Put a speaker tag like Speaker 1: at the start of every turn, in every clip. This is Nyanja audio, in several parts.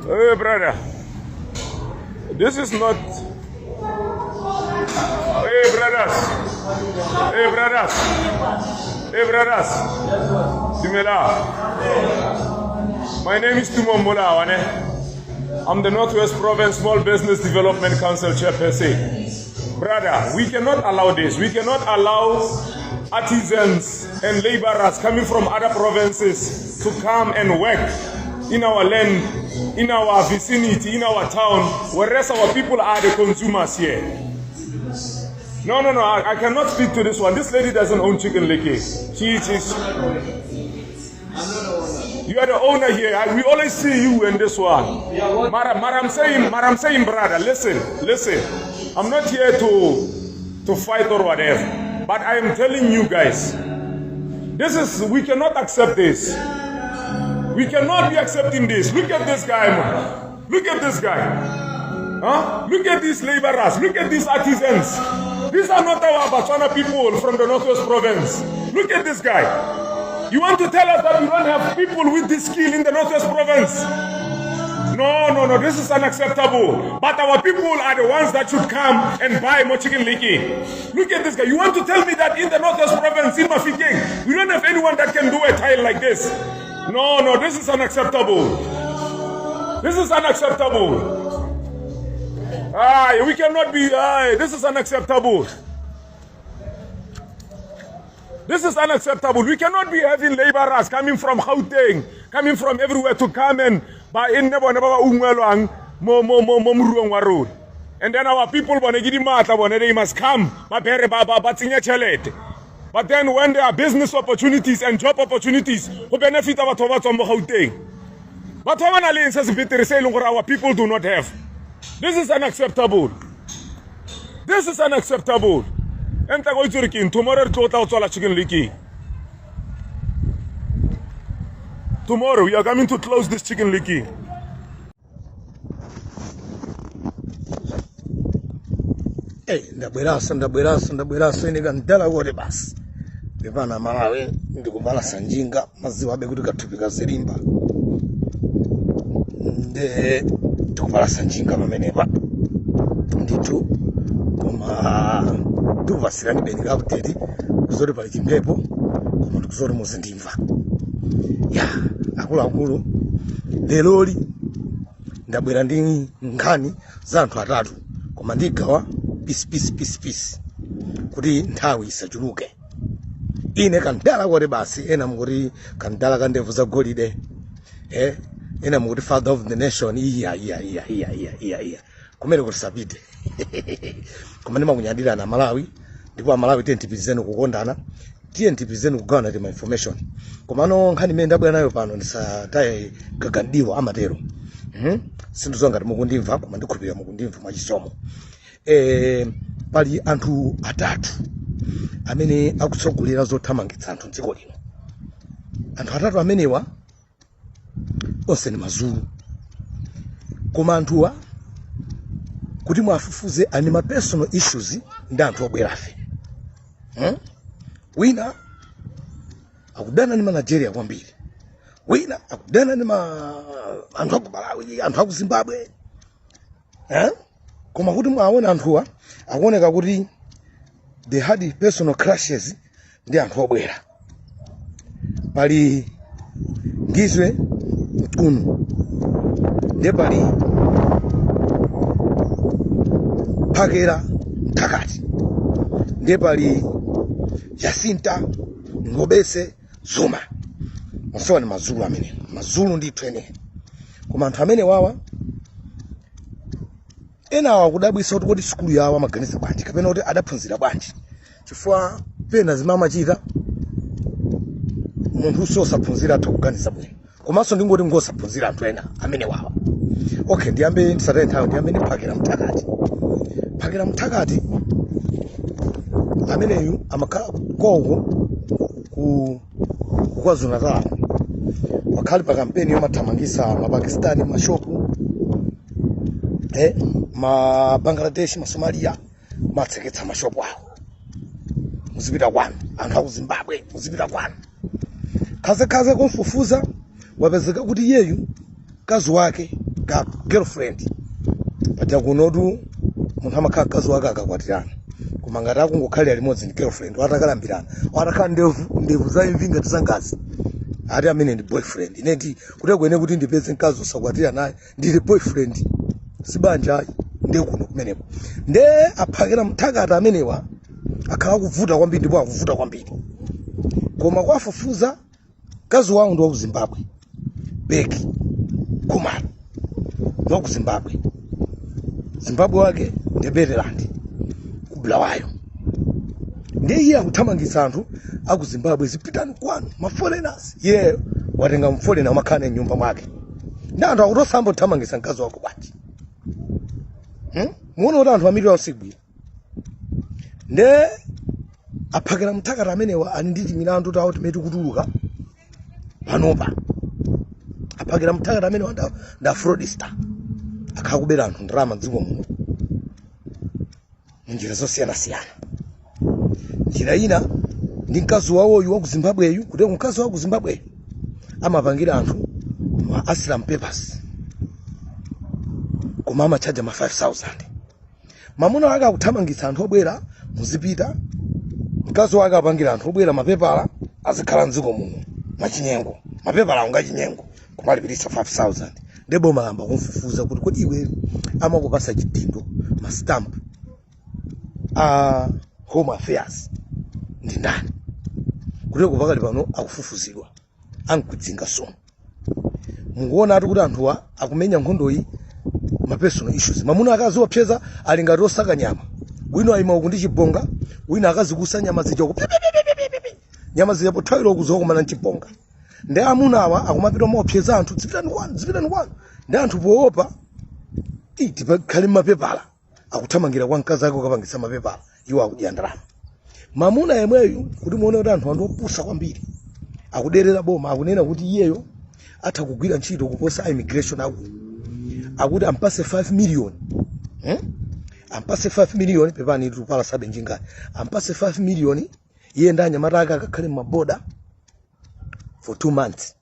Speaker 1: Hey, brother. This is not... Hey, brothers. Hey, brothers. Hey, brothers. Dimela. My name is Tumo Mulawane. I'm the Northwest Province Small Business Development Council Chairperson. Brother, we cannot allow this. We cannot allow artisans and laborers coming from other provinces to come and work in our land, in our vicinity, in our town, whereas our people are the consumers here. No, I cannot speak to this one. This lady doesn't own Chicken Licky. You are the owner here. We always see you in this one. Maram saying, brother, listen. I'm not here to fight or whatever. But I am telling you guys, we cannot accept this. We cannot be accepting this. Look at this guy, man. Look at this guy. Huh? Look at these laborers. Look at these artisans. These are not our Botswana people from the Northwest Province. Look at this guy. You want to tell us that we don't have people with this skill in the Northwest Province? No, this is unacceptable. But our people are the ones that should come and buy more Chicken Licky. Look at this guy. You want to tell me that in the Northwest Province, in Mafikeng, we don't have anyone that can do a tile like this? No, this is unacceptable. This is unacceptable. We cannot be, this is unacceptable. This is unacceptable. We cannot be having laborers coming from Gauteng, coming from everywhere to come and buy in Nebo road. And then our people, they must come. But then when there are business opportunities and job opportunities, who benefit our Gauteng. But our people do not have. This is unacceptable. This is unacceptable. Tomorrow, Chicken Licky. Tomorrow, we are coming to close this Chicken Licky.
Speaker 2: Hey, ndabweraso inega ndala gore basi. Bevana malawe ndikubala sanjinga maziwa bekuti katupika zirimba. Nde tukubala sanjinga pamenepa. Nditu koma tuvasirani benika kuteti kuzori pali chimpepo koma tikuzori muzindimva. Ya, akulu leloli ndabwera ndi nkhani za anthu atatu koma ndigawa peace kuti nthawi isachuluke. Ine kandala gore basi ena mukuri kandala kandevu za golide ena mukuri father of the nation iya kumene kuti sapite koma ndimakunyadira na Malawi ndipo Malawi tiyentipizeni kukondana tiyentipizeni kugawana ma information koma no nkhani imene ndabwera nayo pano ndisataye gagandiwa amatero sindizwa ngati mukundimva koma ndikhulupirira mukundimva mwachisomo. Pali anthu atatu amene akutsogolera zothamangitsa anthu m'dziko lino. Anthu atatu amenewa onse ni mazulu koma anthuwa kuti mwafufuze ani ma personal issues ndi anthu obwerafe. Wina akudana ni Nigeria kwambiri, wina akudana ni anthu aku Malawi, anthu aku Zimbabwe. Koma kuti mwaona anthuwa akuoneka kuti they had personal crashes ndi anthu obwera. Pali Ngizwe Mtunu ndi pali Phakela Mthakati ndi pali Jacinta Ngobese Zuma. Onsewa ni mazulu amene. Mazulu ndithu ene. Koma anthu amene wawa ena wakudabwisa kuti kodi sukulu yawo amaganiza bwanji kapena kuti adaphunzira bwanji. Chifukwa pena zimamachita munthu sosaphunzira athu kuganiza bwino. Komanso ndingoti ngosaphunzira anthu ena amene wawa. Okay, ndiyambe ndisataye nthawi ndiyambe ndi Phakela Mthakati. Phakela Mthakati ameneyu amakhala kongo ku KwaZulu-Natal. Wakhali pa kampeni yomathamangisa mapakistani mashopu ma Bangladesh ma Somalia matseketsa mashopu awo. Muzipita kwanu anthu aku Zimbabwe muzipita kwanu. Kaze kumfufuza wapezeka kuti yeyu kazi wake girlfriend paja kunotu munthu amakhala mkazi wake akakwatirana koma ngati akungokhalira limodzi ndi girlfriend watakalambirana watakhala ndevu za imvi ngati zangazi ati amene ndi boyfriend ineti kutekwene kuti ndipeze mkazi usakwatira naye ndili boyfriend sibanja ndiye kuno kumenepo nde aphakira mthakati amenewa akhala kuvuta kwambiri ndipo akuvuta kwambiri koma kwafufuza mkazi wawo ndi wa ku Zimbabwe Beki Khumalo ndi wa ku Zimbabwe wake ndi Maryland ku Bulawayo ndiye iye akuthamangitsa anthu aku Zimbabwe zipitani kwanu ma foreigners iye watenga mforeigner umakhala nyumba mwake ndi anthu akutosamba kuthamangitsa mkazi wako bwanji muone kuti anthu amiri ausigwira nde aphakira mthakati amenewa ali ndi milandu tawo timeti kutuluka panopa aphakira mthakati amenewa nda fraudster akhala kubera anthu ndalama dziko muno njira zosiyana njira ina ndi mkazi wawoyu wa ku Zimbabweyu kuti mkazi wa ku Zimbabweyu amapangira anthu ma asylum papers koma amachaja ma 5,000 mamuna wake akuthamangitsa anthu obwera muzipita mkazi wake apangira anthu obwera mapepala azikhala mdziko muno machinyengo mapepala ungachinyengo kumalipirisa 5,000 ndebo malamba kumfufuza kuti kodi iwe amakupasa chidindo ma stamp home affairs ndi ndani kuti kupakali pano akufufuzidwa ankudzinga sono munguona ati kuti anthuwa akumenya nkhondo ma personal issues mamuna akazi wapseza ali ngati osaka nyama wino ayima uku ndi chibonga wina akazikusa nyama zija ku nyama zija pothawira kuzokomana nchibonga ndi amuna awa akumapita mopseza anthu zipitani kwanu ndi anthu poopa tipakhale mapepala akuthamangira kwa mkazi ake ukapangisa mapepala iwo akudya ndalama mamuna yemweyu kuti muone kuti anthu andopusa kwambiri akuderera boma akunena kuti iyeyo atha kugwira ntchito kuposa immigration akuti ampase 5 million ampase 5 million pepani tupala sabe njinga ampase 5 million iye ndanya mataka akakhale maboda for 2 months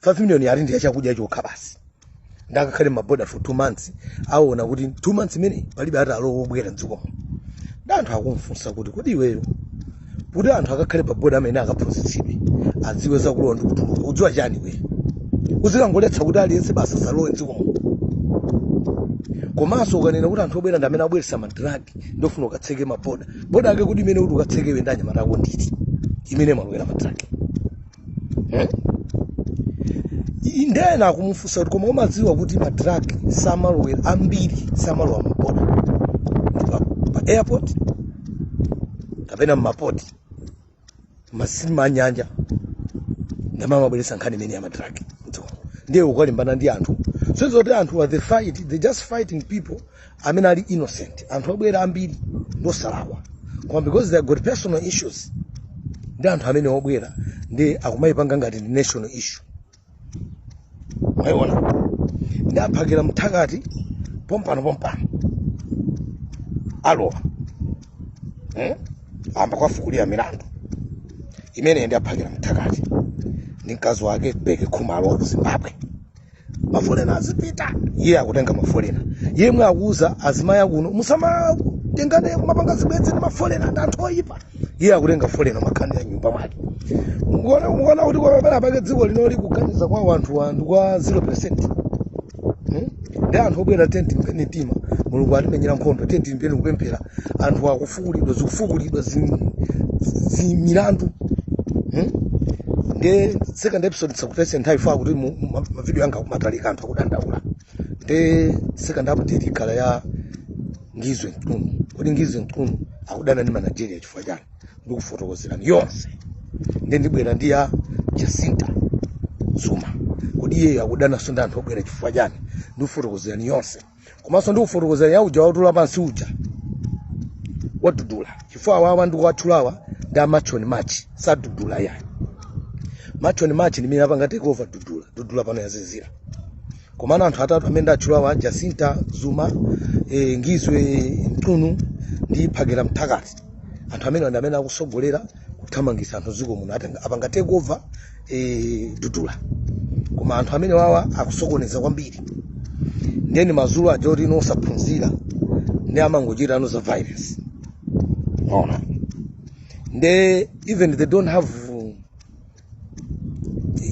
Speaker 2: 5 million yari ndi yachakudya chokha basi ndakakhale maboda for 2 months aona kuti 2 months imene palibe ati alowo obwera mdziko ndanthu akumfunsa kuti kodi iweyo kuti anthu akakhale paboda amene akaphunzitsidwe adziwe zakulowa ndi kutuluka udziwa chani we uzikangoletsa kuti aliyense basa salowe mdziko komanso ukanena kuti anthu obwera ndi amene abweresa madragi ndofuna ukatseke maboda boda ake kuti imene kuti ukatsekewe ndanya matako nditi imene malowera madragi ndena akumufunsa kuti koma umadziwa kuti madragi samalowera ambiri samalowa maboda pa airport kapena mmapoti masima anyanja ndamama abweresa nkhani imene ya madragi ndiye ukalimbana ndi anthu so zoti anthu they fight, they just fighting people amene ali innocent anthu obwera ambiri ndosalawa koma because they got personal issues ndi anthu amene obwera ndi akumayipanga ngati national issue mwayiona ndi aphakira mthakati pompano alowa amba kwafukulira milandu imene ndi aphakira mthakati ndi mkazi wake Beki Khumalo wa Zimbabwe mafolena azipita iye akutenga mafolena yemwe akuuza azimaya kuno musama tengane mapanga zibwenzi ndi mafolena ndi anthu oyipa iye akutenga folena makhandi ya nyumba mwake mukuona kuti kwa pamene apake dziko linoli kuganiza kwa anthu ndi kwa 0%. Ndi anthu obwera tenti mpeni tima mulungu atimenyera nkhondo tenti mpeni kupemphera anthu akufukulidwa zimilandu ndi second episode sakutese nthawi fa kuti ma video yanga kumatalika anthu akudandaula ndi second update ikhala ya Ngizwe Mtunu kuti Ngizwe Mtunu akudana ndi Nigeria chifukwa chani ndikufotokozerani yonse ndi ndibwera ndi ya Jacinta Zuma kuti iye akudana sonda anthu obwera chifukwa chani ndikufotokozerani yonse komanso ndikufotokozerani ya uja watula pansi uja wadudula chifukwa wawa ndikuwathulawa ndi amachoni machi sadudula yani machoni machi nimene apanga take over dudula pano yazizira komana anthu atatu amene ndatchulawa Jacinta Zuma Ngizwe Mtunu ndi phakira mthakati anthu amene akusogolera kuthamangisa anthu ziko muno apanga take over dudula koma anthu amene wawa akusokoneza kwambiri ndeni mazulu ajori no saphunzira ndi amangochita no za violence. Ona even they don't have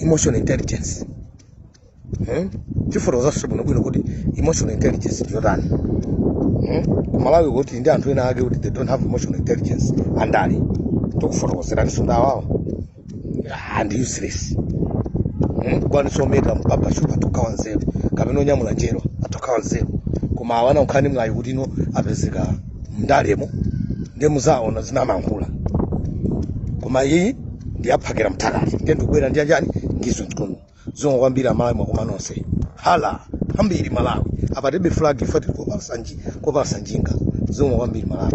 Speaker 2: emotional intelligence. Chifukwa zashobono bwino kuti emotional intelligence ndiyotani. Kumalawi kuti ndi anthu ena ake kuti they don't have emotional intelligence andali tokufotokozerani sunda wawo and useless. Kwani someta mpapa shupa tokawa nzeru kameno nyamula njero atokawa nzeru koma awana ukhani mlayi kuti no apezeka mndalemo ndi muzaona zinamankhula koma iyi ndi aphakira mtakali ndendo kubwera ndi anjani ngizo ntuno zongo kwambira malawi mwakoma nonse hala ambiri Malawi apatebe flag ifati kwa Sanjinga zongo kwambiri Malawi.